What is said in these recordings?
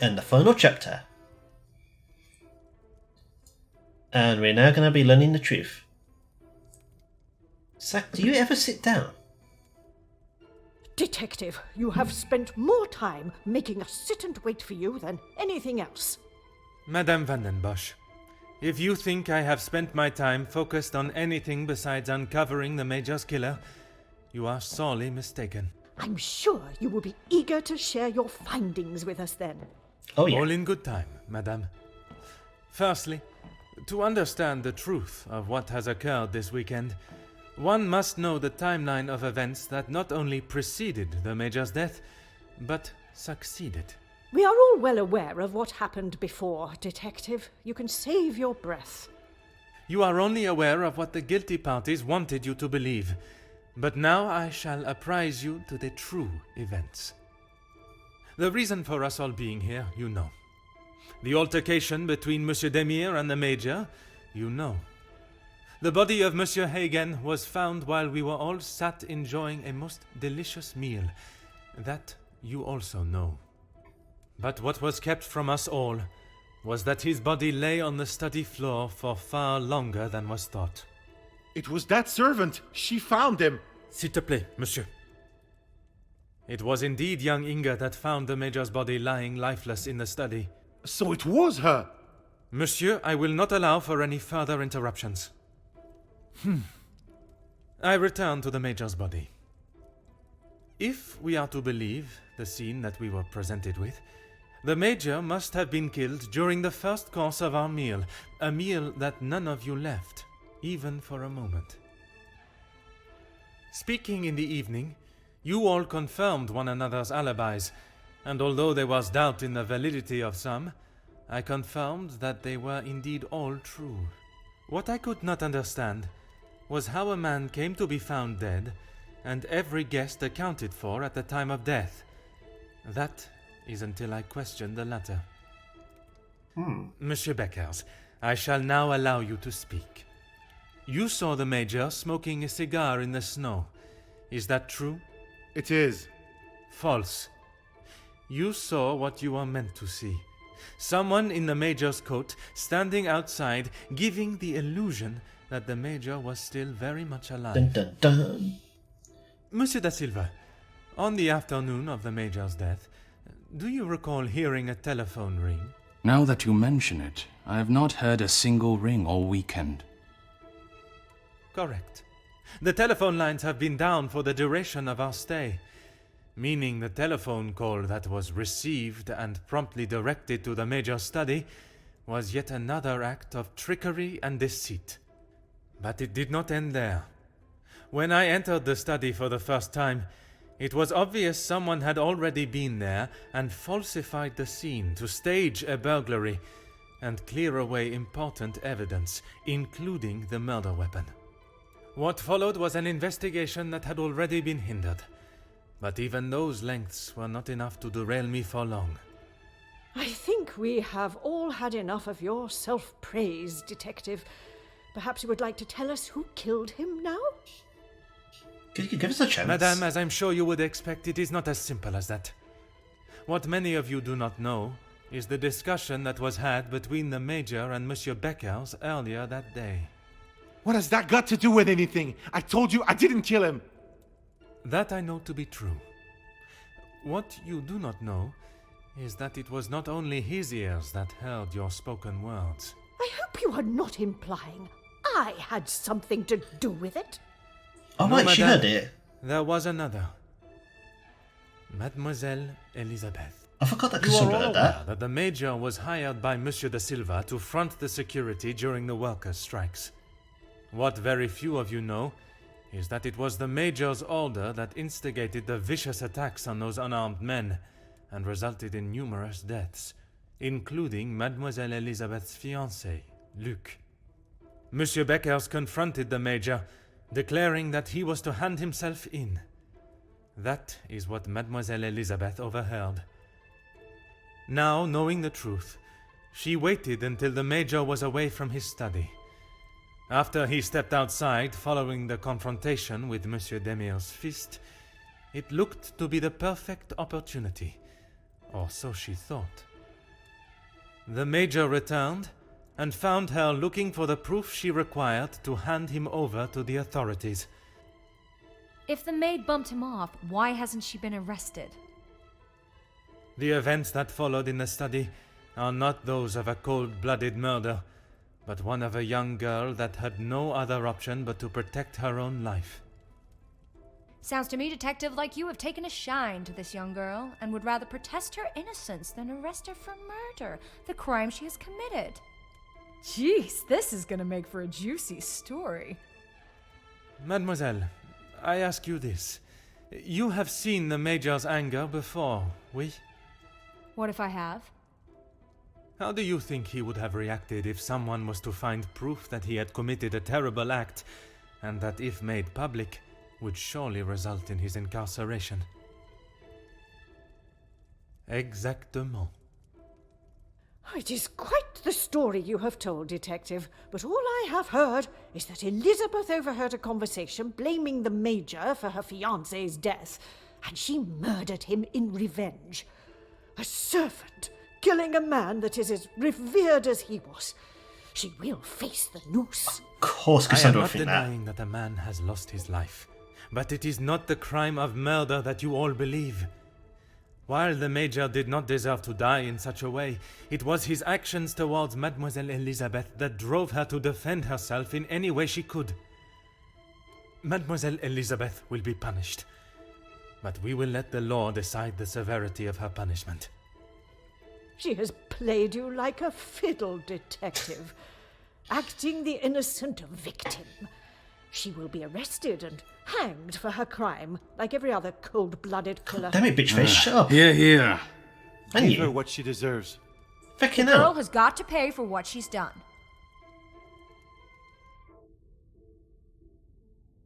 and the final chapter. And we're now going to be learning the truth. Zack, do you ever sit down? Detective, you have spent more time making us sit and wait for you than anything else. Madame Van den Bosch, if you think I have spent my time focused on anything besides uncovering the Major's killer, you are sorely mistaken. I'm sure you will be eager to share your findings with us then. Oh yeah. All in good time, Madame. Firstly, to understand the truth of what has occurred this weekend, one must know the timeline of events that not only preceded the Major's death, but succeeded. We are all well aware of what happened before, Detective. You can save your breath. You are only aware of what the guilty parties wanted you to believe, but now I shall apprise you to the true events. The reason for us all being here, you know. The altercation between Monsieur Demire and the Major, you know. The body of Monsieur Hagen was found while we were all sat enjoying a most delicious meal. That you also know. But what was kept from us all was that his body lay on the study floor for far longer than was thought. It was that servant. She found him. S'il te plaît, monsieur. It was indeed young Inga that found the Major's body lying lifeless in the study. So it was her. Monsieur, I will not allow for any further interruptions. I return to the Major's body. If we are to believe the scene that we were presented with, the Major must have been killed during the first course of our meal, a meal that none of you left, even for a moment. Speaking in the evening, you all confirmed one another's alibis, and although there was doubt in the validity of some, I confirmed that they were indeed all true. What I could not understand was how a man came to be found dead, and every guest accounted for at the time of death. That is until I questioned the latter. Monsieur Beckers, I shall now allow you to speak. You saw the Major smoking a cigar in the snow. Is that true? It is. False. You saw what you are meant to see. Someone in the Major's coat standing outside, giving the illusion that the Major was still very much alive. Dun dun dun. Monsieur da Silva, on the afternoon of the Major's death, do you recall hearing a telephone ring? Now that you mention it, I have not heard a single ring all weekend. Correct. The telephone lines have been down for the duration of our stay, meaning the telephone call that was received and promptly directed to the Major's study was yet another act of trickery and deceit. But it did not end there. When I entered the study for the first time, it was obvious someone had already been there and falsified the scene to stage a burglary and clear away important evidence, including the murder weapon. What followed was an investigation that had already been hindered, but even those lengths were not enough to derail me for long. I think we have all had enough of your self-praise, Detective. Perhaps you would like to tell us who killed him now? Give us a chance. Madame, as I'm sure you would expect, it is not as simple as that. What many of you do not know is the discussion that was had between the Major and Monsieur Beckers earlier that day. What has that got to do with anything? I told you I didn't kill him. That I know to be true. What you do not know is that it was not only his ears that heard your spoken words. I hope you are not implying I had something to do with it. Oh, No, right, she madame. heard it. There was another. Mademoiselle Elisabeth. I forgot that You are Cassandra all heard aware that. that the Major was hired by Monsieur da Silva to front the security during the workers' strikes. What very few of you know is that it was the Major's order that instigated the vicious attacks on those unarmed men and resulted in numerous deaths, including Mademoiselle Elisabeth's fiancé, Luc. Monsieur Beckers confronted the Major, declaring that he was to hand himself in. That is what Mademoiselle Elisabeth overheard. Now, knowing the truth, she waited until the Major was away from his study. After he stepped outside following the confrontation with Monsieur Demire's fist, it looked to be the perfect opportunity, or so she thought, The Major returned and found her looking for the proof she required to hand him over to the authorities. If the maid bumped him off, why hasn't she been arrested? The events that followed in the study are not those of a cold-blooded murder, but one of a young girl that had no other option but to protect her own life. Sounds to me, Detective, like you have taken a shine to this young girl and would rather protest her innocence than arrest her for murder, the crime she has committed. Jeez, this is gonna make for a juicy story. Mademoiselle, I ask you this. You have seen the Major's anger before, oui? What if I have? How do you think he would have reacted if someone was to find proof that he had committed a terrible act, and that if made public, would surely result in his incarceration? Exactement. It is quite the story you have told, Detective, but all I have heard is that Elizabeth overheard a conversation blaming the Major for her fiancé's death, and she murdered him in revenge. A servant killing a man that is as revered as he was. She will face the noose. Of course, I am Cassandra will not think that. denying that a man has lost his life, but it is not the crime of murder that you all believe. While the Major did not deserve to die in such a way, it was his actions towards Mademoiselle Elizabeth that drove her to defend herself in any way she could. Mademoiselle Elizabeth will be punished, but we will let the law decide the severity of her punishment. She has played you like a fiddle, Detective, acting the innocent victim. She will be arrested and hanged for her crime, like every other cold-blooded killer. Damn it, bitch face, shut up. Here, here. And Give her you. what she deserves. Fucking The girl hell. has got to pay for what she's done.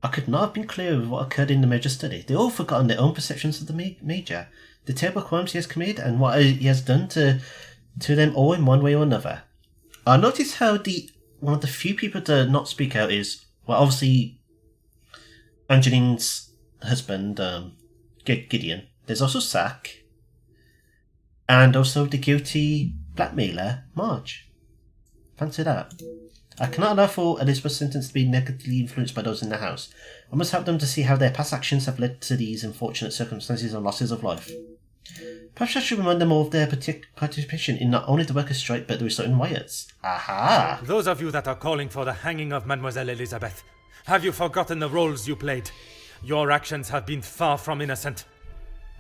I could not have been clearer with what occurred in the Major's study. They all forgotten their own perceptions of the Major, the terrible crimes he has committed, and what he has done to them all in one way or another. I noticed how one of the few people to not speak out is, well, obviously, Angeline's husband, Gideon. There's also Sack, and also the guilty blackmailer, Marge. Fancy that. I cannot allow for Elizabeth's sentence to be negatively influenced by those in the house. I must help them to see how their past actions have led to these unfortunate circumstances and losses of life. Perhaps I should remind them all of their participation in not only the workers' strike but the resulting riots. Aha! Those of you that are calling for the hanging of Mademoiselle Elizabeth, have you forgotten the roles you played? Your actions have been far from innocent.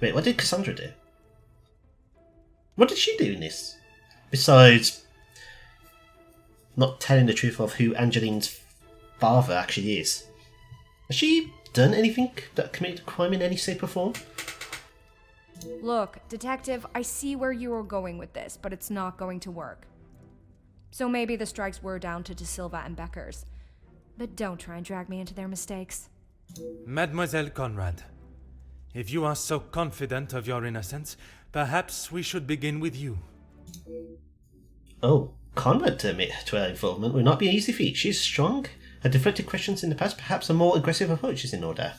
Wait, what did Cassandra do? What did she do in this? Besides not telling the truth of who Angeline's father actually is. Has she done anything that committed a crime in any shape or form? Look, Detective, I see where you are going with this, but it's not going to work. So maybe the strikes were down to De Silva and Beckers. But don't try and drag me into their mistakes. Mademoiselle Conrad, if you are so confident of your innocence, perhaps we should begin with you. Oh, Conrad to admit to her involvement will not be an easy feat. She is strong. Her deflected questions in the past, perhaps a more aggressive approach is in order.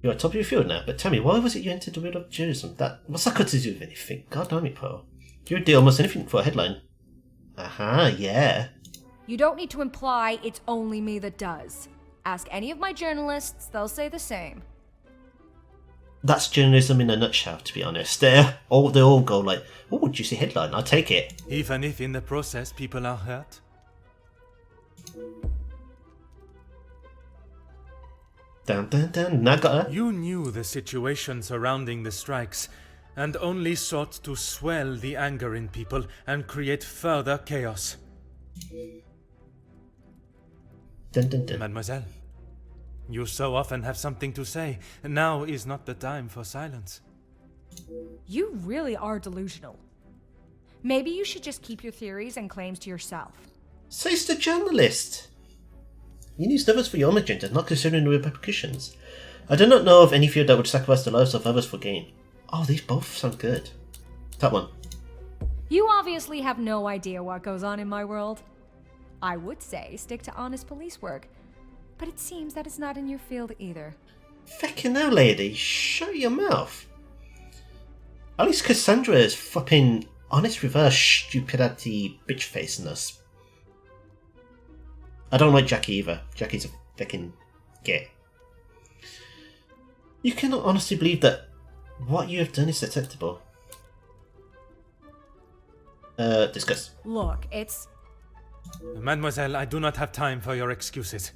You're at top of your field now, but tell me, why was it you entered the world of journalism? What's that got to do with anything? God damn it, Poe. You would do almost anything for a headline. Aha, yeah. You don't need to imply it's only me that does. Ask any of my journalists, they'll say the same. That's journalism in a nutshell, to be honest. They all go like, oh, juicy headline, I'll take it. Even if in the process people are hurt? Dun dun dun, now got her. You knew the situation surrounding the strikes, and only sought to swell the anger in people and create further chaos. Dun dun dun. Mademoiselle, you so often have something to say. Now is not the time for silence. You really are delusional. Maybe you should just keep your theories and claims to yourself. Says the journalist. You use others for your own agenda, not considering the repercussions. I do not know of any field that would sacrifice the lives of others for gain. Oh, these both sound good. That one. You obviously have no idea what goes on in my world. I would say stick to honest police work, but it seems that it's not in your field either. Feckin' hell, lady, shut your mouth. At least Cassandra is flipping honest reverse stupidity bitch faceness. I don't like Jackie either. Jackie's a fucking gay. You cannot honestly believe that what you have done is acceptable. Discuss. Look, it's... Mademoiselle, I do not have time for your excuses.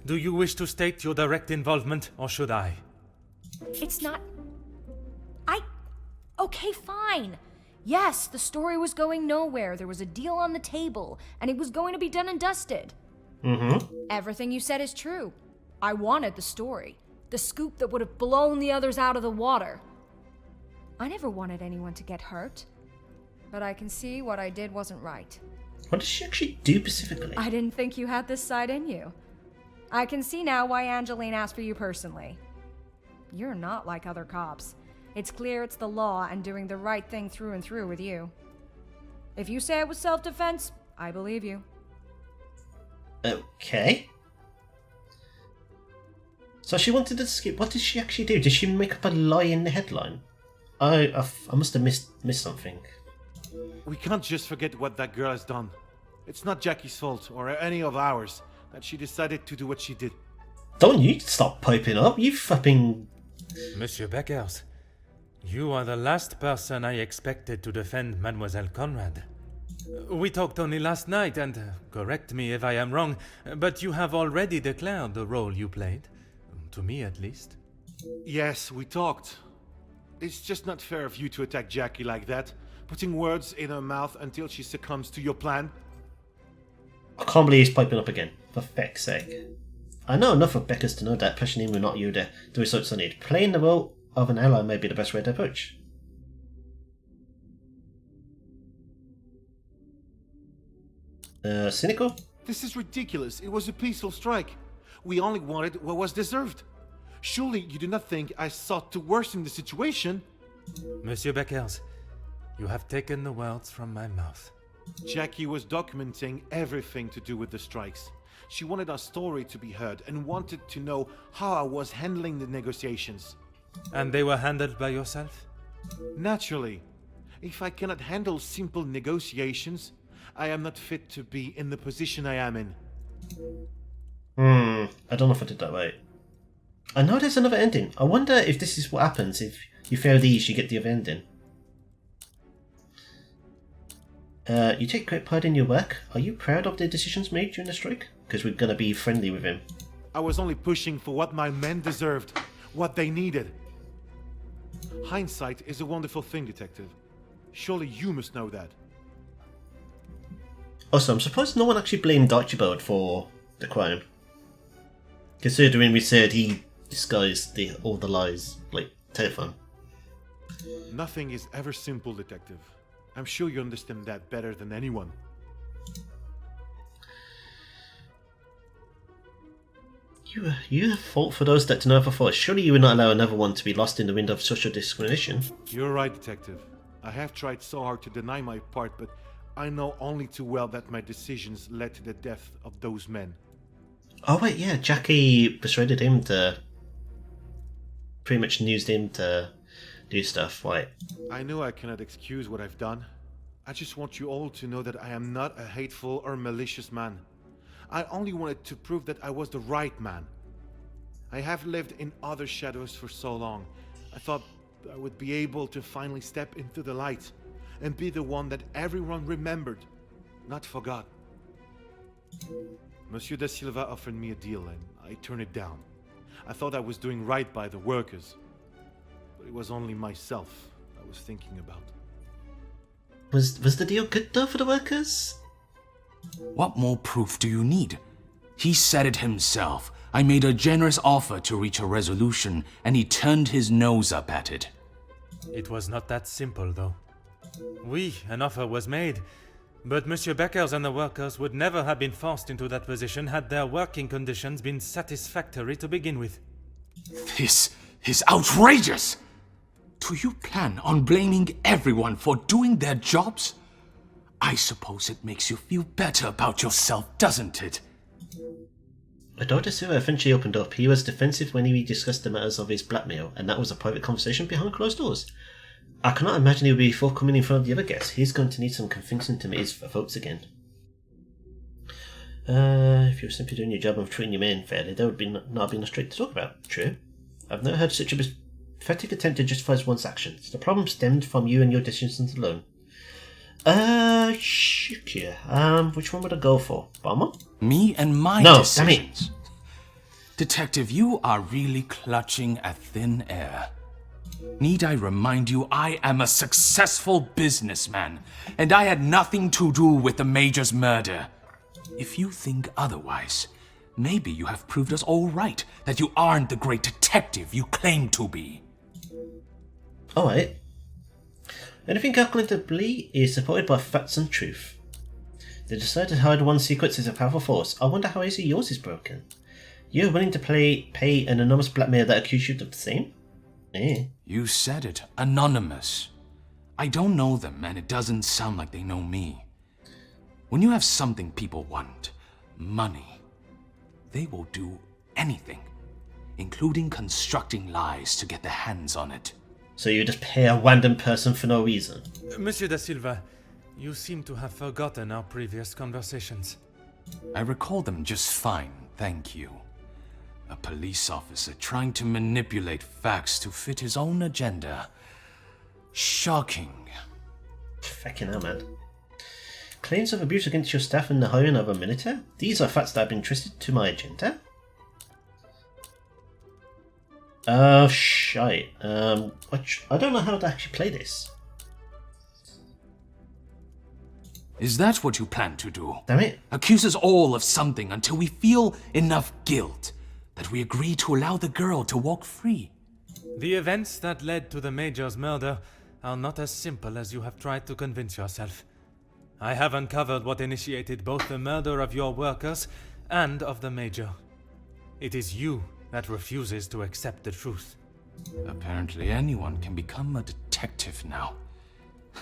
Do you wish to state your direct involvement, or should I? It's not... Okay, fine. Yes, the story was going nowhere. There was a deal on the table, and it was going to be done and dusted. Mm-hmm. Everything you said is true. I wanted the story. The scoop that would have blown the others out of the water. I never wanted anyone to get hurt. But I can see what I did wasn't right. What did she actually do specifically? I didn't think you had this side in you. I can see now why Angeline asked for you personally. You're not like other cops. It's clear it's the law and doing the right thing through and through with you. If you say it was self-defense, I believe you. Okay. So she wanted to skip. What did she actually do? Did she make up a lie in the headline? I must have missed something. We can't just forget what that girl has done. It's not Jackie's fault, or any of ours, that she decided to do what she did. Don't you stop piping up, you fucking... Monsieur Beckers, you are the last person I expected to defend Mademoiselle Conrad. We talked only last night, and correct me if I am wrong, but you have already declared the role you played. To me, at least. Yes, we talked. It's just not fair of you to attack Jackie like that, putting words in her mouth until she succumbs to your plan. I can't believe he's piping up again, for feck's sake. I know enough of Beckers to know that pushing him will not you the results I need. Playing the role of an ally may be the best way to approach. Cynical? This is ridiculous. It was a peaceful strike. We only wanted what was deserved. Surely you do not think I sought to worsen the situation? Monsieur Beckers, you have taken the words from my mouth. Jackie was documenting everything to do with the strikes. She wanted our story to be heard and wanted to know how I was handling the negotiations. And they were handled by yourself? Naturally. If I cannot handle simple negotiations, I am not fit to be in the position I am in. I don't know if I did that right. I know there's another ending. I wonder if this is what happens if you fail these, you get the other ending. You take great pride in your work. Are you proud of the decisions made during the strike? Because we're going to be friendly with him. I was only pushing for what my men deserved, what they needed. Hindsight is a wonderful thing, Detective. Surely you must know that. Also, I'm surprised no one actually blamed Archibald for the crime. Considering we said he disguised all the lies, like telephone. Nothing is ever simple, Detective. I'm sure you understand that better than anyone. You have fault for those that do not have a fault. Surely you would not allow another one to be lost in the wind of social discrimination. You're right, Detective. I have tried so hard to deny my part, but I know only too well that my decisions led to the death of those men. Oh wait, yeah, Jackie persuaded him to... pretty much used him to do stuff, right? I know I cannot excuse what I've done. I just want you all to know that I am not a hateful or malicious man. I only wanted to prove that I was the right man. I have lived in other shadows for so long. I thought I would be able to finally step into the light and be the one that everyone remembered, not forgot. Monsieur da Silva offered me a deal and I turned it down. I thought I was doing right by the workers, but it was only myself I was thinking about. Was the deal good though for the workers? What more proof do you need? He said it himself. I made a generous offer to reach a resolution, and he turned his nose up at it. It was not that simple, though. An offer was made, but Monsieur Beckers and the workers would never have been forced into that position had their working conditions been satisfactory to begin with. This is outrageous! Do you plan on blaming everyone for doing their jobs? I suppose it makes you feel better about yourself, doesn't it? Dr. Silva eventually opened up. He was defensive when he discussed the matters of his blackmail, and that was a private conversation behind closed doors. I cannot imagine he'll be forthcoming in front of the other guests. He's going to need some convincing to meet his votes again. If you were simply doing your job of treating your men fairly, there would be not be enough straight to talk about. True. I've never heard such a pathetic attempt to justify one's actions. The problem stemmed from you and your decisions alone. Which one would I go for? Bomber? Me and my decisions. Detective, you are really clutching at thin air. Need I remind you, I am a successful businessman, and I had nothing to do with the Major's murder. If you think otherwise, maybe you have proved us all right, that you aren't the great detective you claim to be. Alright. Anything calculated to believe is supported by facts and truth. The desire to hide one's secrets is a powerful force. I wonder how easy yours is broken. You're willing to pay an anonymous blackmailer that accused you of the same? You said it. Anonymous. I don't know them, and it doesn't sound like they know me. When you have something people want, money, they will do anything, including constructing lies to get their hands on it. So you just pay a random person for no reason? Monsieur da Silva, you seem to have forgotten our previous conversations. I recall them just fine, thank you. A police officer trying to manipulate facts to fit his own agenda. Shocking. Fucking hell, man. Claims of abuse against your staff and the hiring of a military? These are facts that have been twisted to my agenda? Oh, shite. I don't know how to actually play this. Is that what you plan to do? Damn it. Accuse us all of something until we feel enough guilt that we agree to allow the girl to walk free. The events that led to the Major's murder are not as simple as you have tried to convince yourself. I have uncovered what initiated both the murder of your workers and of the Major. It is you that refuses to accept the truth. Apparently anyone can become a detective now.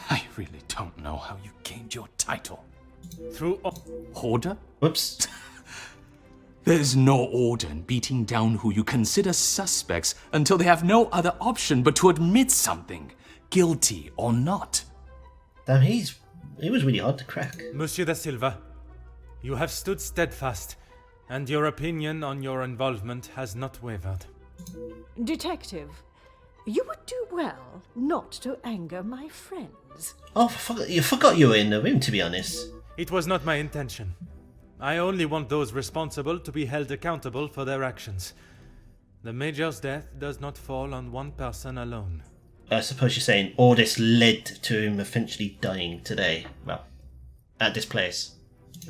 I really don't know how you gained your title. Through Order? Whoops. There's no order in beating down who you consider suspects until they have no other option but to admit something, guilty or not. Damn, he was really hard to crack. Monsieur da Silva, you have stood steadfast, and your opinion on your involvement has not wavered. Detective, you would do well not to anger my friends. Oh, you forgot you were in the room, to be honest. It was not my intention. I only want those responsible to be held accountable for their actions. The Major's death does not fall on one person alone. I suppose you're saying all this led to him eventually dying today. Well, at this place.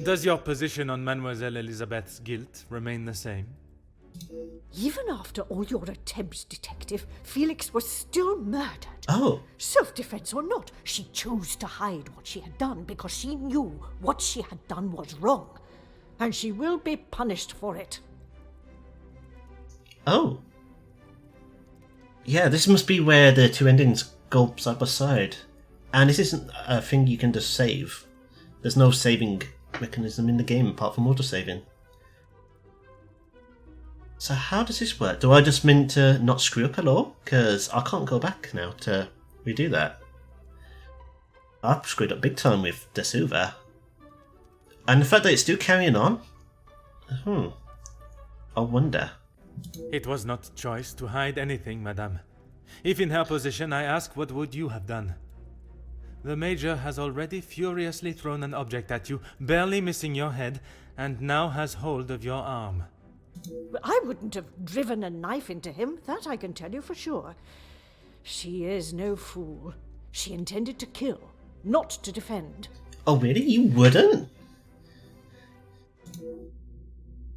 Does your position on Mademoiselle Elizabeth's guilt remain the same? Even after all your attempts, Detective, Felix was still murdered. Oh. Self-defense or not, she chose to hide what she had done because she knew what she had done was wrong. And she will be punished for it. Oh. Yeah, this must be where the two endings go side by side. And this isn't a thing you can just save. There's no saving mechanism in the game apart from auto-saving. So how does this work? Do I just mean to not screw up at all? Because I can't go back now to redo that. I've screwed up big time with Da Silva. And the fact that it's still carrying on? I wonder. It was not choice to hide anything, madame. If in her position, I ask, what would you have done? The Major has already furiously thrown an object at you, barely missing your head, and now has hold of your arm. I wouldn't have driven a knife into him, that I can tell you for sure. She is no fool. She intended to kill, not to defend. Oh really? You wouldn't?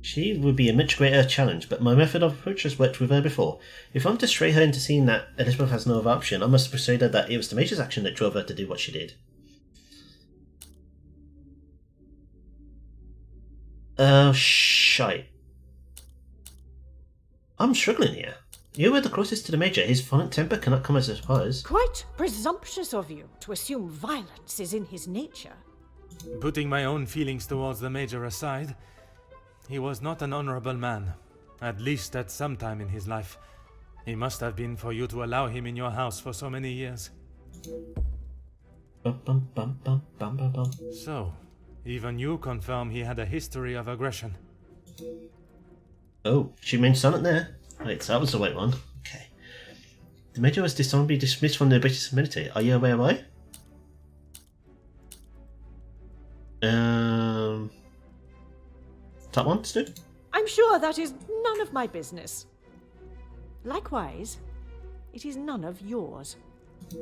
She would be a much greater challenge, but my method of approach has worked with her before. If I'm to stray her into seeing that Elizabeth has no other option, I must persuade her that it was the Major's action that drove her to do what she did. Oh, shite. I'm struggling here. You were the closest to the Major. His violent temper cannot come as a surprise. Quite presumptuous of you to assume violence is in his nature. Putting my own feelings towards the Major aside, he was not an honorable man, at least at some time in his life. He must have been for you to allow him in your house for so many years. Bum, bum, bum, bum, bum, bum, bum. So, even you confirm he had a history of aggression. Oh, she means something there. Wait, so that was the right one. Okay. The Major was dishonorably dismissed from the British military. Are you aware why? That one, Stu? I'm sure that is none of my business. Likewise, it is none of yours.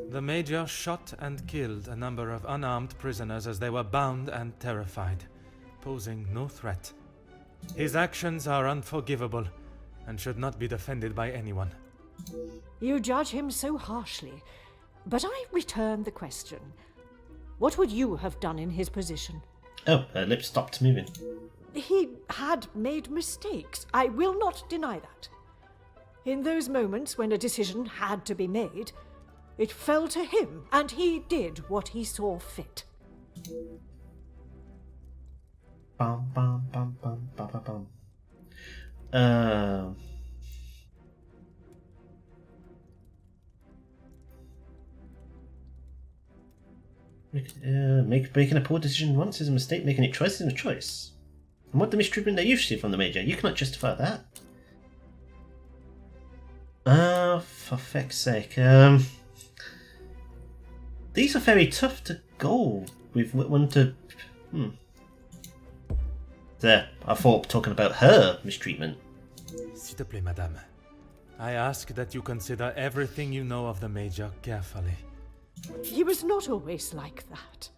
The Major shot and killed a number of unarmed prisoners as they were bound and terrified, posing no threat. His actions are unforgivable and should not be defended by anyone. You judge him so harshly, but I return the question. What would you have done in his position? Oh, her lips stopped moving. He had made mistakes. I will not deny that. In those moments when a decision had to be made, it fell to him, and he did what he saw fit. Bum, bum, bum, bum, bum, bum, bum. Making a poor decision once is a mistake, making it twice is a choice. And what the mistreatment they usually from the Major, you cannot justify that. For feck's sake. These are very tough to go with one to. There, I thought talking about her mistreatment. S'il te plaît, madame. I ask that you consider everything you know of the Major carefully. He was not always like that.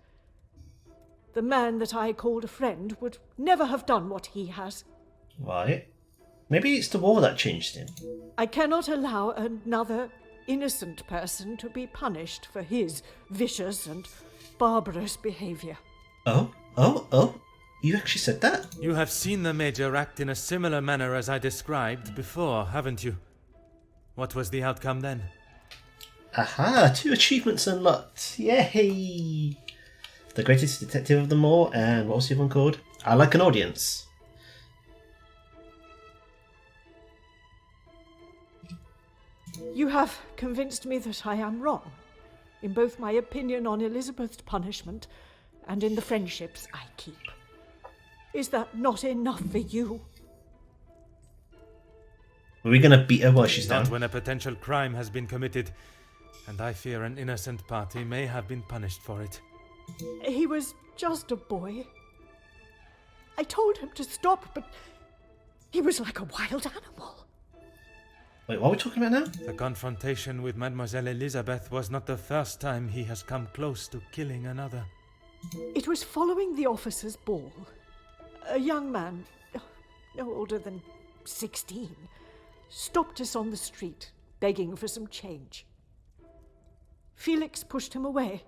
The man that I called a friend would never have done what he has. Why? Maybe it's the war that changed him. I cannot allow another innocent person to be punished for his vicious and barbarous behavior. Oh? You actually said that? You have seen the Major act in a similar manner as I described before, haven't you? What was the outcome then? Aha! 2 achievements unlocked! Yay! The greatest detective of them all, and what was the other one called? I like an audience. You have convinced me that I am wrong, in both my opinion on Elizabeth's punishment and in the friendships I keep. Is that not enough for you? Are we gonna beat her while she's Not down? when a potential crime has been committed, and I fear an innocent party may have been punished for it. He was just a boy. I told him to stop, but he was like a wild animal. Wait, what are we talking about now? The confrontation with Mademoiselle Elizabeth was not the first time he has come close to killing another. It was following the officers' ball. A young man, no older than 16, stopped us on the street, begging for some change. Felix pushed him away,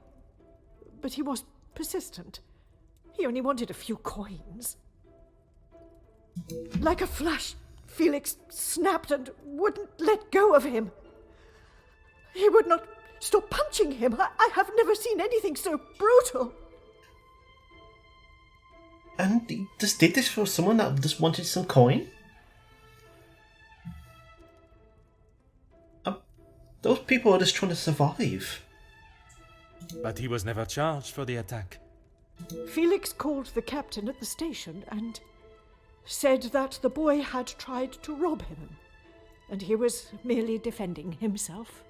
but he was persistent. He only wanted a few coins. Like a flash, Felix snapped and wouldn't let go of him. He would not stop punching him. I have never seen anything so brutal. And he just did this for someone that just wanted some coin? Those people are just trying to survive. But he was never charged for the attack. Felix called the captain at the station and said that the boy had tried to rob him, and he was merely defending himself.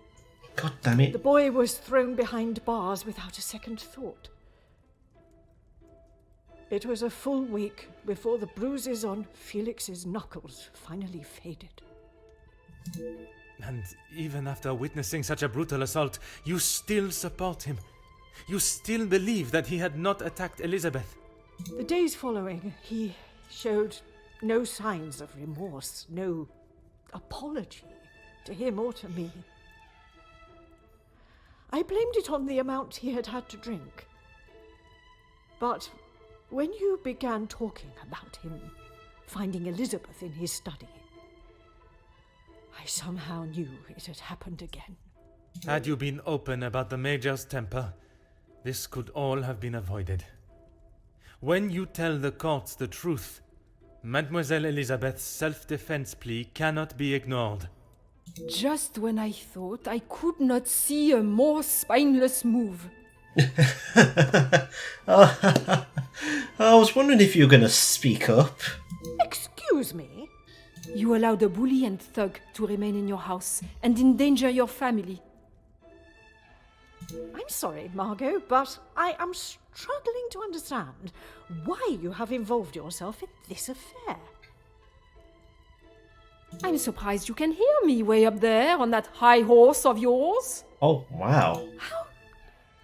God damn it. The boy was thrown behind bars without a second thought. It was a full week before the bruises on Felix's knuckles finally faded. And even after witnessing such a brutal assault, you still support him. You still believe that he had not attacked Elizabeth. The days following, he showed no signs of remorse, no apology to him or to me. I blamed it on the amount he had had to drink. But when you began talking about him finding Elizabeth in his study, I somehow knew it had happened again. Had you been open about the Major's temper, this could all have been avoided. When you tell the courts the truth, Mademoiselle Elizabeth's self-defense plea cannot be ignored. Just when I thought I could not see a more spineless move. I was wondering if you were going to speak up. Excuse me? You allowed a bully and thug to remain in your house and endanger your family. I'm sorry, Margot, but I am struggling to understand why you have involved yourself in this affair. I'm surprised you can hear me way up there on that high horse of yours. Oh, wow. How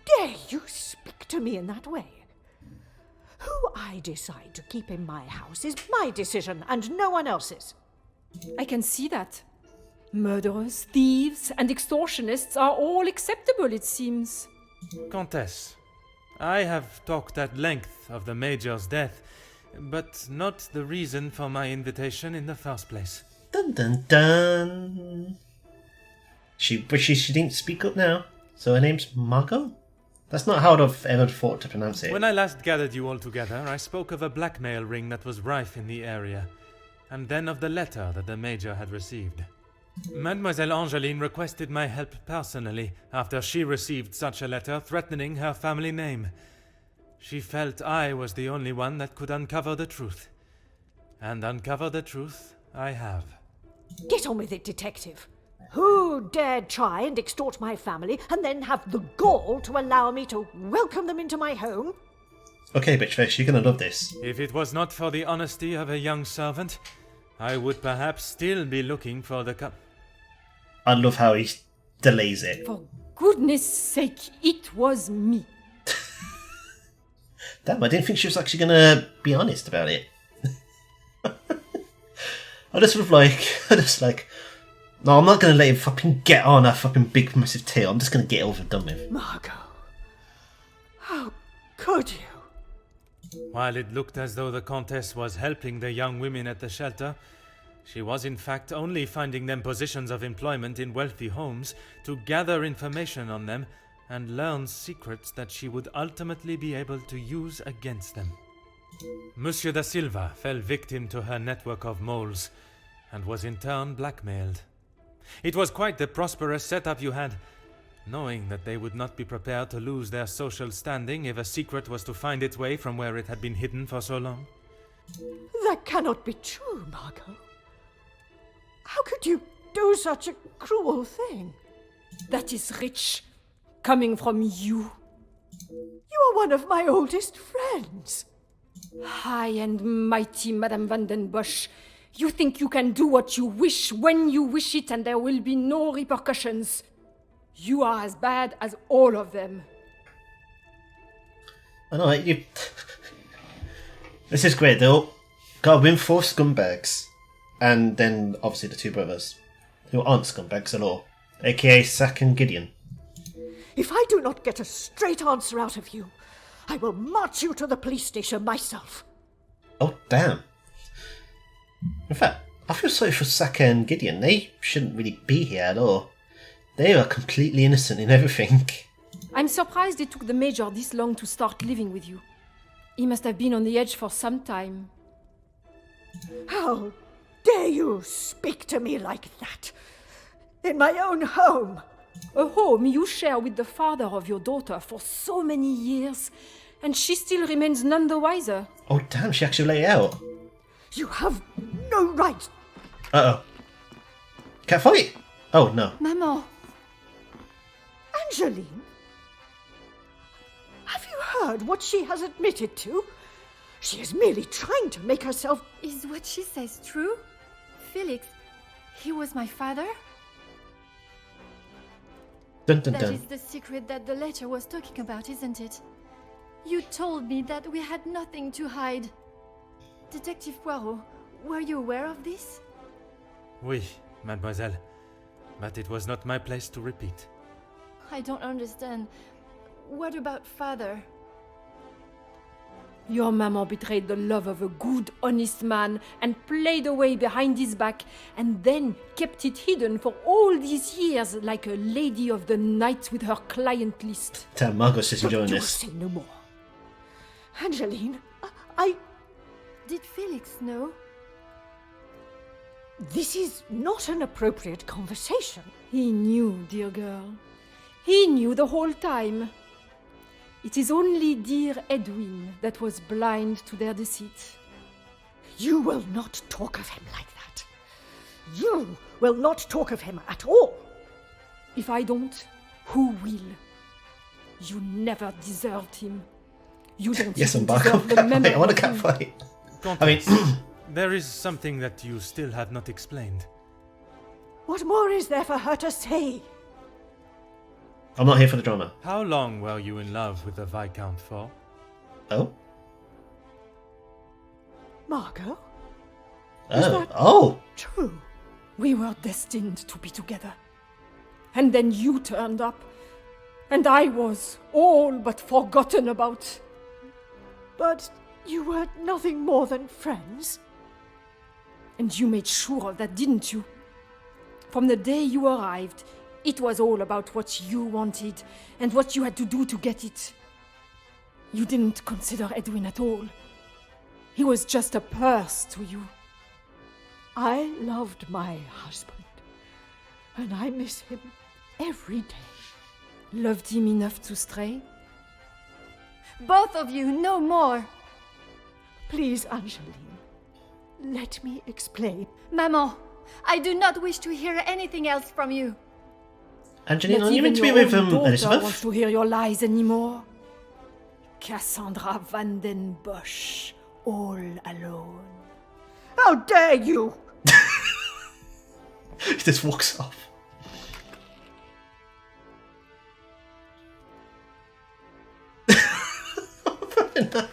dare you speak to me in that way? Who I decide to keep in my house is my decision and no one else's. I can see that. Murderers, thieves, and extortionists are all acceptable, it seems. Countess, I have talked at length of the Major's death, but not the reason for my invitation in the first place. Dun dun dun. She didn't speak up now, so her name's Margot? That's not how I've ever thought to pronounce it. When I last gathered you all together, I spoke of a blackmail ring that was rife in the area, and then of the letter that the Major had received. Mademoiselle Angeline requested my help personally after she received such a letter threatening her family name. She felt I was the only one that could uncover the truth. And uncover the truth I have. Get on with it, detective. Who dared try and extort my family and then have the gall to allow me to welcome them into my home? Okay, Bitchfish, you're gonna love this. If it was not for the honesty of a young servant, I would perhaps still be looking for the I love how he delays it. For goodness sake, it was me. Damn, I didn't think she was actually gonna be honest about it. I just no, I'm not gonna let him fucking get on a fucking big massive tail. I'm just gonna get it over and done with. Margot, how could you? While it looked as though the Countess was helping the young women at the shelter, she was in fact only finding them positions of employment in wealthy homes to gather information on them and learn secrets that she would ultimately be able to use against them. Monsieur da Silva fell victim to her network of moles and was in turn blackmailed. It was quite the prosperous setup you had, knowing that they would not be prepared to lose their social standing if a secret was to find its way from where it had been hidden for so long. That cannot be true, Margot. How could you do such a cruel thing? That is rich, coming from you. You are one of my oldest friends. High and mighty, Madame Van den Bosch. You think you can do what you wish when you wish it and there will be no repercussions. You are as bad as all of them. I know, This is great, though. Gotta win 4 scumbags. And then, obviously, the 2 brothers, who aren't scumbags at all. A.k.a. Zack and Gideon. If I do not get a straight answer out of you, I will march you to the police station myself. Oh, damn. In fact, I feel sorry for Zack and Gideon. They shouldn't really be here at all. They are completely innocent in everything. I'm surprised it took the Major this long to start living with you. He must have been on the edge for some time. How dare you speak to me like that? In my own home. A home you share with the father of your daughter for so many years, and she still remains none the wiser. Oh, damn, she actually let it out. You have no right. Uh-oh. Can't fight? Oh, no. Maman. Angeline? Have you heard what she has admitted to? She is merely trying to make herself... Is what she says true? Felix, he was my father? Dun dun That dun. is the secret that the letter was talking about, isn't it? You told me that we had nothing to hide. Detective Poirot, were you aware of this? Oui, mademoiselle. But it was not my place to repeat. I don't understand. What about father? Your maman betrayed the love of a good, honest man and played away behind his back and then kept it hidden for all these years like a lady of the night with her client list. Damn, Margot's just enjoying You will this. say no more. Angeline, I... Did Felix know? This is not an appropriate conversation. He knew, dear girl. He knew the whole time. It is only dear Edwin that was blind to their deceit. You will not talk of him like that. You will not talk of him at all. If I don't, who will? You never deserved him. You don't Yes, even I'm back. deserve the memory I want a of him. catfight. Countess, there is something that you still have not explained. What more is there for her to say? I'm not here for the drama. How long were you in love with the Viscount for? Oh? Margot? Oh! True. We were destined to be together. And then you turned up. And I was all but forgotten about. But you were nothing more than friends. And you made sure of that, didn't you? From the day you arrived, it was all about what you wanted and what you had to do to get it. You didn't consider Edwin at all. He was just a purse to you. I loved my husband, and I miss him every day. Loved him enough to stray? Both of you, no more. Please, Angeline, let me explain. Maman, I do not wish to hear anything else from you. Angelina, Not are you meant to be even your with own daughter wants Elizabeth? to hear your lies anymore. Cassandra Van den Bosch, all alone. How dare you! He just walks off.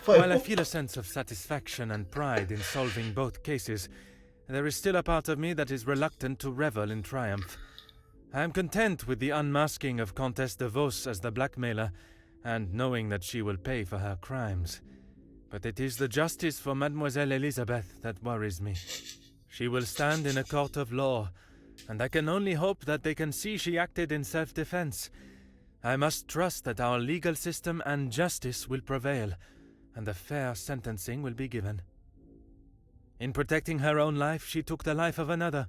While I feel a sense of satisfaction and pride in solving both cases, there is still a part of me that is reluctant to revel in triumph. I am content with the unmasking of Comtesse de Vos as the blackmailer, and knowing that she will pay for her crimes. But it is the justice for Mademoiselle Elizabeth that worries me. She will stand in a court of law, and I can only hope that they can see she acted in self-defense. I must trust that our legal system and justice will prevail, and a fair sentencing will be given. In protecting her own life, she took the life of another.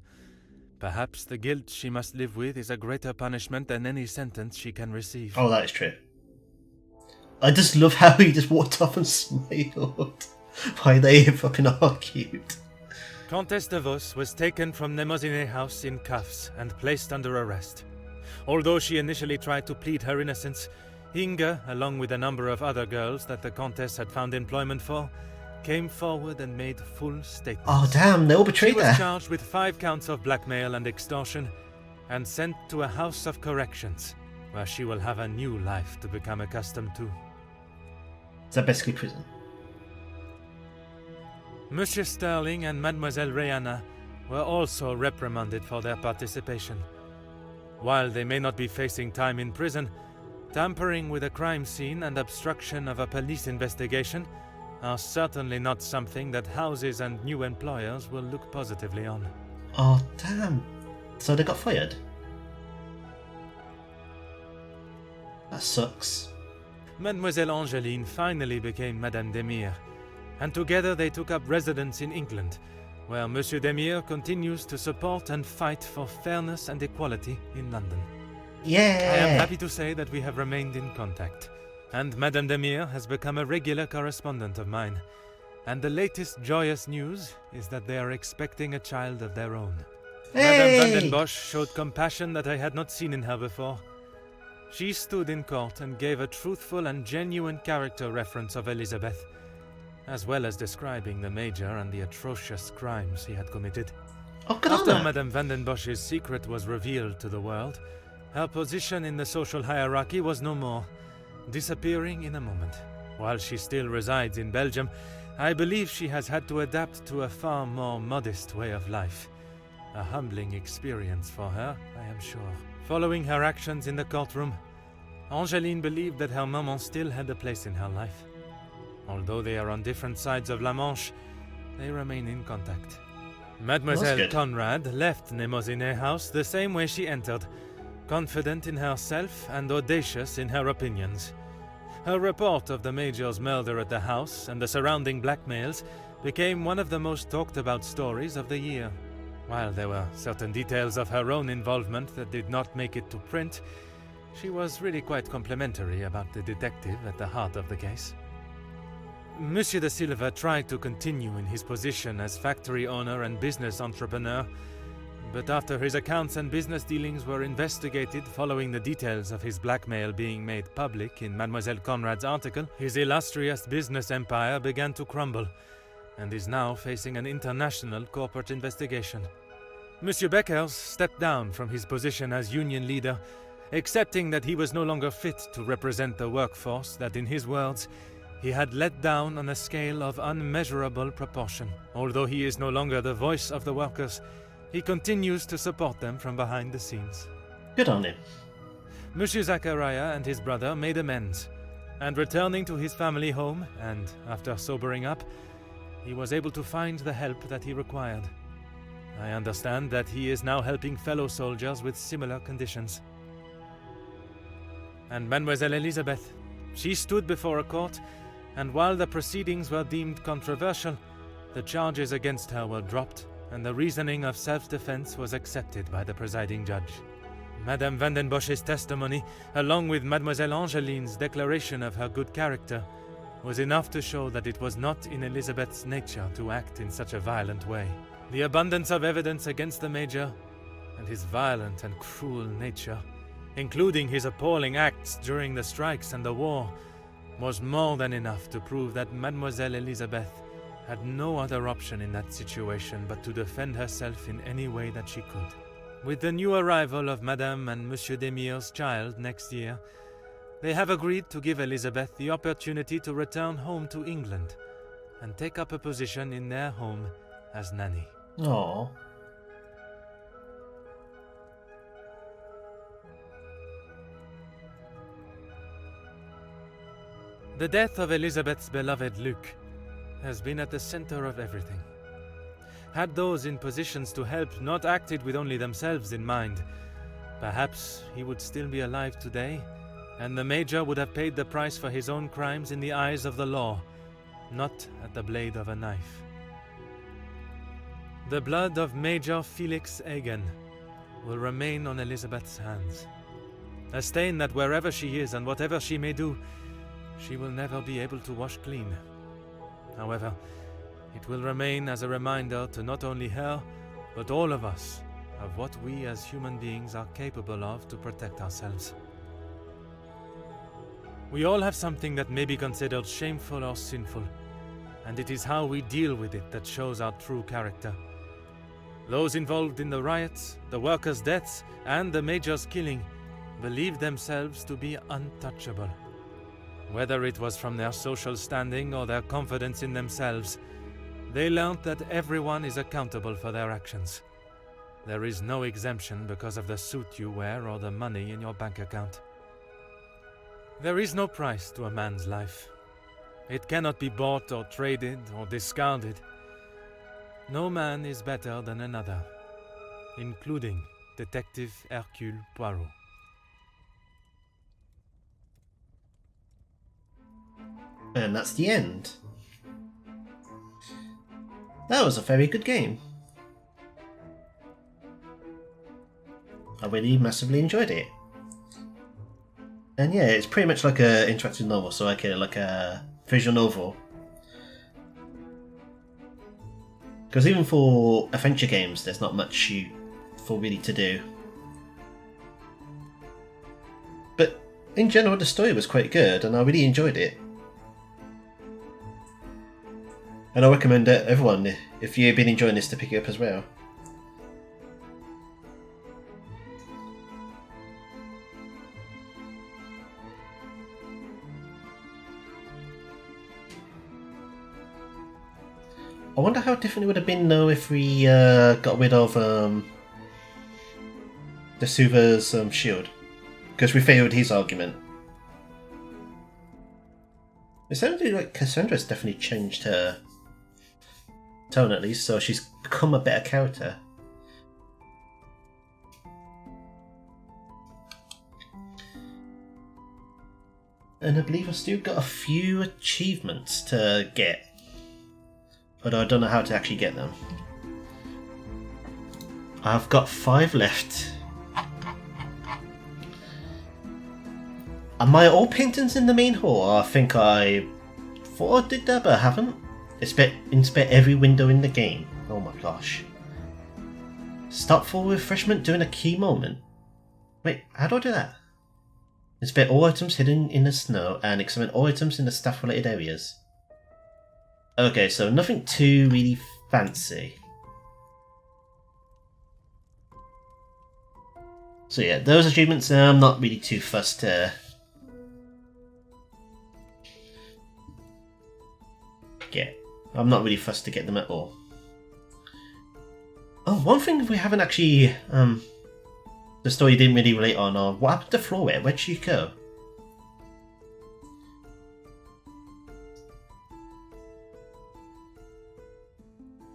Perhaps the guilt she must live with is a greater punishment than any sentence she can receive. Oh, that is true. I just love how he just walked off and smiled while they fucking argued. Comtesse de Vos was taken from Nemozinet House in cuffs and placed under arrest. Although she initially tried to plead her innocence, Inga, along with a number of other girls that the Comtesse had found employment for, came forward and made full statements. Oh damn, they all She betrayed was her. charged with 5 counts of blackmail and extortion and sent to a house of corrections, where she will have a new life to become accustomed to. Is that basically prison? Monsieur Sterling and Mademoiselle Rihanna were also reprimanded for their participation. While they may not be facing time in prison, tampering with a crime scene and obstruction of a police investigation are certainly not something that houses and new employers will look positively on. Oh damn. So they got fired? That sucks. Mademoiselle Angeline finally became Madame Demire, and together they took up residence in England, where Monsieur Demire continues to support and fight for fairness and equality in London. Yeah. I am happy to say that we have remained in contact, and Madame Demire has become a regular correspondent of mine. And the latest joyous news is that they are expecting a child of their own. Madame Van den Bosch showed compassion that I had not seen in her before. She stood in court and gave a truthful and genuine character reference of Elizabeth, as well as describing the Major and the atrocious crimes he had committed. Oh, good on After her. Madame Van den Bosch's secret was revealed to the world, her position in the social hierarchy was no more, disappearing in a moment. While she still resides in Belgium, I believe she has had to adapt to a far more modest way of life. A humbling experience for her, I am sure. Following her actions in the courtroom, Angeline believed that her maman still had a place in her life. Although they are on different sides of La Manche, they remain in contact. Mademoiselle good. Conrad left Nemozinet House the same way she entered, confident in herself and audacious in her opinions. Her report of the Major's murder at the house and the surrounding blackmails became one of the most talked about stories of the year. While there were certain details of her own involvement that did not make it to print, she was really quite complimentary about the detective at the heart of the case. Monsieur da Silva tried to continue in his position as factory owner and business entrepreneur, but after his accounts and business dealings were investigated following the details of his blackmail being made public in Mademoiselle Conrad's article, his illustrious business empire began to crumble and is now facing an international corporate investigation. Monsieur Beckers stepped down from his position as union leader, accepting that he was no longer fit to represent the workforce that, in his words, he had let down on a scale of unmeasurable proportion. Although he is no longer the voice of the workers, he continues to support them from behind the scenes. Good on him. Monsieur Zachariah and his brother made amends, and returning to his family home, and after sobering up, he was able to find the help that he required. I understand that he is now helping fellow soldiers with similar conditions. And Mademoiselle Elizabeth, she stood before a court, and while the proceedings were deemed controversial, the charges against her were dropped, and the reasoning of self-defense was accepted by the presiding judge. Madame Vandenbosch's testimony, along with Mademoiselle Angeline's declaration of her good character, was enough to show that it was not in Elizabeth's nature to act in such a violent way. The abundance of evidence against the Major, and his violent and cruel nature, including his appalling acts during the strikes and the war, was more than enough to prove that Mademoiselle Elizabeth had no other option in that situation but to defend herself in any way that she could. With the new arrival of Madame and Monsieur Demire's child next year, they have agreed to give Elizabeth the opportunity to return home to England and take up a position in their home as nanny. Aww. The death of Elizabeth's beloved Luc has been at the center of everything. Had those in positions to help not acted with only themselves in mind, perhaps he would still be alive today, and the Major would have paid the price for his own crimes in the eyes of the law, not at the blade of a knife. The blood of Major Felix Egan will remain on Elizabeth's hands, a stain that wherever she is and whatever she may do, she will never be able to wash clean. However, it will remain as a reminder to not only her, but all of us, of what we as human beings are capable of to protect ourselves. We all have something that may be considered shameful or sinful, and it is how we deal with it that shows our true character. Those involved in the riots, the workers' deaths, and the Major's killing believed themselves to be untouchable. Whether it was from their social standing or their confidence in themselves, they learned that everyone is accountable for their actions. There is no exemption because of the suit you wear or the money in your bank account. There is no price to a man's life. It cannot be bought or traded or discarded. No man is better than another, including Detective Hercule Poirot. And that's the end. That was a very good game. I really massively enjoyed it. And yeah, it's pretty much like an interactive novel, so like a visual novel. Because even for adventure games, there's not much for really to do. But in general, the story was quite good, and I really enjoyed it. And I recommend everyone, if you've been enjoying this, to pick it up as well. I wonder how different it would have been though if we got rid of the Suva's shield, because we failed his argument. It sounded like Cassandra's definitely changed her tone at least, so she's become a better character. And I believe I've still got a few achievements to get, although I don't know how to actually get them. I've got 5 left. Am I all paintings in the main hall? I think I thought I did that, but I haven't. Inspect every window in the game. Oh my gosh. Stop for refreshment during a key moment. Wait, how do I do that? Inspect all items hidden in the snow and examine all items in the staff-related areas. Okay, so nothing too really fancy. So yeah, those achievements I'm not really too fussed to get. I'm not really fussed to get them at all. Oh, one thing we haven't actually, the story didn't really relate on, or what happened to Floret? Where'd she go?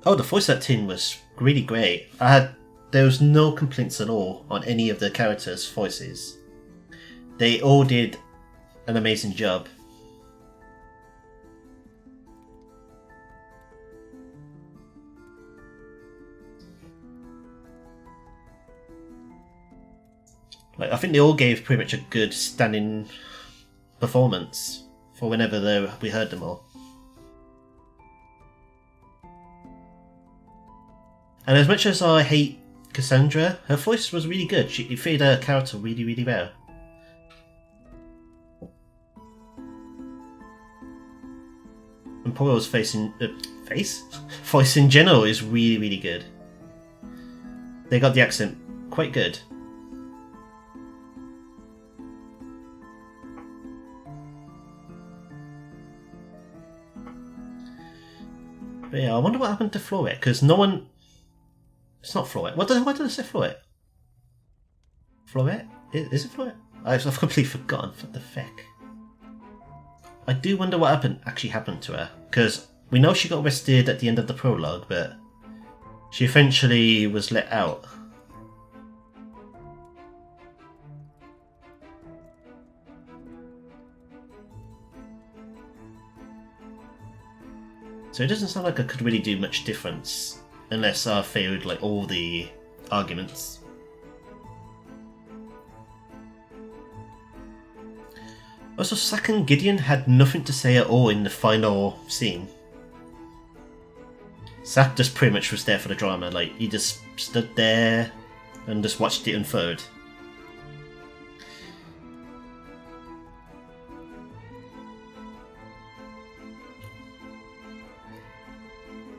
Oh, the voice acting was really great. There was no complaints at all on any of the characters' voices. They all did an amazing job. Like, I think they all gave pretty much a good standing performance for whenever we heard them all. And as much as I hate Cassandra, her voice was really good. She fitted her character really, really well. And Poirot's voice in general is really, really good. They got the accent quite good. But yeah, I wonder what happened to Floret, because no one... It's not Floret. Why did I say Floret? Floret? Is it Floret? I've completely forgotten. What the feck? I do wonder what actually happened to her, because we know she got arrested at the end of the prologue, but she eventually was let out. So it doesn't sound like I could really do much difference unless I failed like all the arguments. Also, Zack and Gideon had nothing to say at all in the final scene. Zack just pretty much was there for the drama, like he just stood there and just watched it unfold.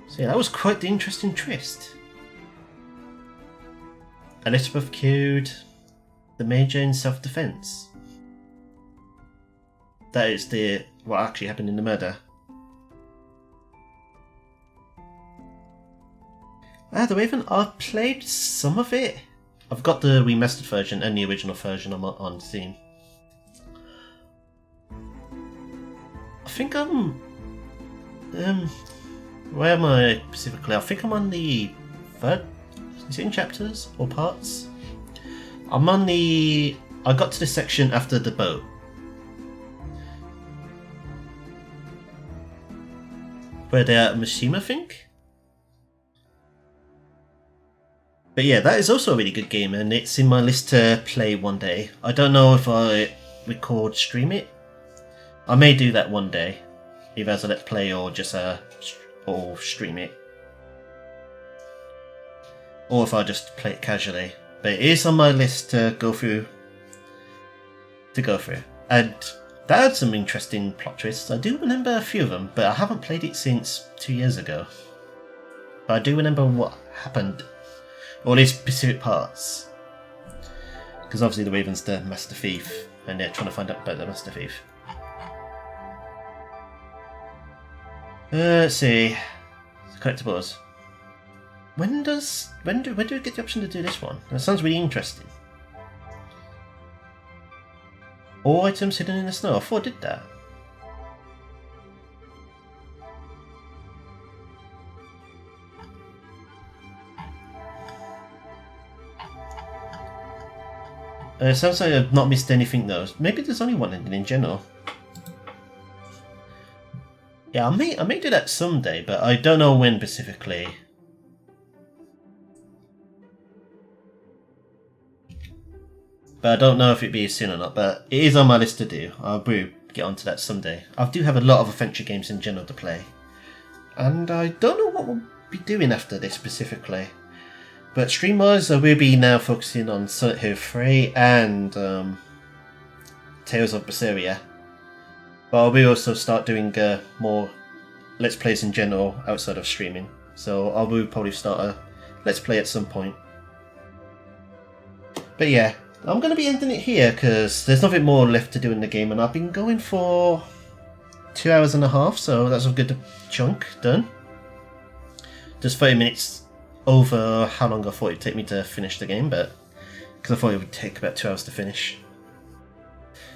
So yeah, that was quite the interesting twist. Elizabeth killed the Major in self-defense. That is what actually happened in the murder. The Raven, I've played some of it. I've got the remastered version and the original version on Steam. I think I'm... where am I specifically? I think I'm on the third... Is it in chapters or parts? I'm on the... I got to the section after the boat. Where they're at Mishima, I think? But yeah, that is also a really good game, and it's in my list to play one day. I don't know if I stream it. I may do that one day, either as a let's play or just or stream it, or if I just play it casually. But it is on my list to go through. And that had some interesting plot twists. I do remember a few of them, but I haven't played it since 2 years ago. But I do remember what happened, or at least specific parts. Because obviously the Raven's the Master Thief, and they're trying to find out about the Master Thief. Let's see. Collectibles. When do we get the option to do this one? That sounds really interesting. All items hidden in the snow. I thought I did that. It sounds like I've not missed anything though. Maybe there's only one in general. Yeah, I may do that someday, but I don't know when specifically. But I don't know if it'll be soon or not, but it is on my list to do. I will get onto that someday. I do have a lot of adventure games in general to play. And I don't know what we'll be doing after this specifically. But stream-wise, I will be now focusing on Silent Hill 3 and Tales of Berseria. But I will also start doing more Let's Plays in general outside of streaming. So I will probably start a Let's Play at some point. But yeah, I'm going to be ending it here because there's nothing more left to do in the game, and I've been going for 2 hours and a half, so that's a good chunk done. Just 30 minutes over how long I thought it'd take me to finish the game, but because I thought it would take about 2 hours to finish.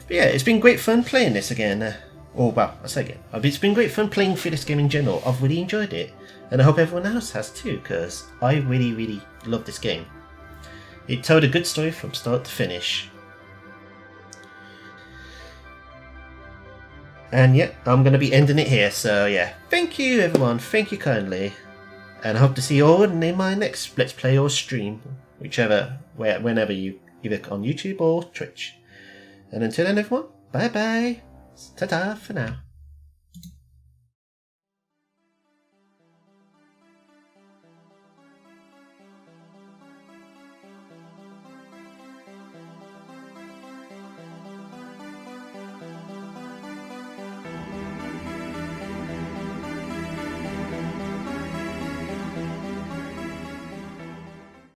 But yeah, it's been great fun playing this again. I say again, it's been great fun playing through this game in general. I've really enjoyed it, and I hope everyone else has too, because I really, really love this game. It told a good story from start to finish. And yeah, I'm going to be ending it here, so yeah. Thank you everyone, thank you kindly. And I hope to see you all in my next Let's Play or stream. Whenever you, either on YouTube or Twitch. And until then everyone, bye bye. Ta-ta for now.